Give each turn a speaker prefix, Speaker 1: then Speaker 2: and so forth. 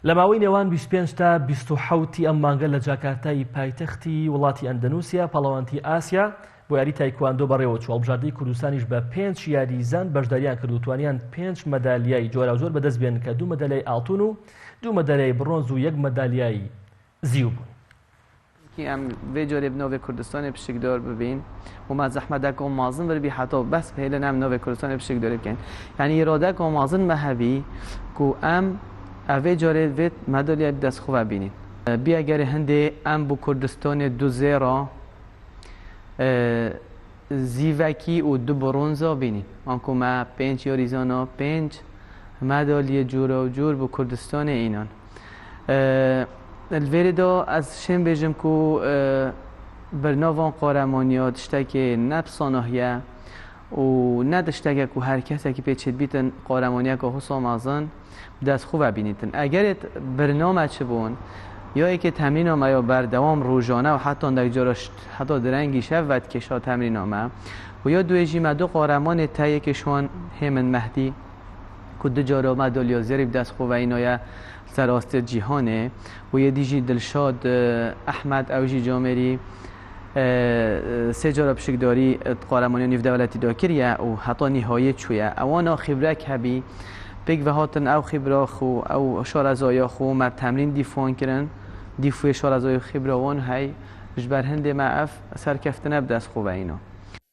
Speaker 1: لە ماوەی نێوان 25 تا 27 ئەم مانگە لە جاکارتای پایتەختی وڵاتی ئەندەنوسیا پاڵەوانیەتی ئاسیا بۆ یاری تایکواندۆ بەڕێوە چوو. هەڵبژاردەی کوردستانیش بە 5 یاریزان بەشداریان کرد و توانیان 5 مەدالیای جۆراوجۆر بەدەست بێنن کە 2 مەدالیای ئاڵتون و 2 مەدالیای برۆنز و 1 مەدالیای زیو بوون.
Speaker 2: ام وی جالب نوع کردستان بشکدار ببین و ما زحمت کم مازن بر بی حتی بس پهل نم نوع کردستان بشکدار بکن یعنی اراده کم مازن مهوی کو ام اوی جالب وید مدالیای دست خوب بینیم بی اگر هنده ام بو کردستان 2-0 زیوکی و 2 برونزا بینیم آنکو ما 5 یاریزانا 5 مدالی جوراوجۆر بو کردستان اینان الویردا از شم بجم کو برناوان قهرمانیات تشتکی نبسانهیه و ندشتکی کو هر کسی که پیچید بیتن قهرمانیه که حسام ازن دست خوب بینیدن. اگر برنامه چه بون یا که تمرینامه یا بردوام روزانه و حتی اندک جارش حتی درنگی شود کشا تمرینامه و یا دویجی مدو قهرمان تایه کشوان همن مهدی که 2 جارا مدالیا زری دست خوب اینایه سراست جهانه و یه دیجی دلشاد احمد اوجی جامری 3 جارا بشکداری قهرمانی نیو دولتی داکریه و حتی نهایی چویه اوانا خبره کبی بگ و هاتن او خبره خو او شارزایا خو مر تمرین دیفون کرن دیفوی شارزای خبره وان های جبر هنده معف سرکفتنه بدست خوبه اینا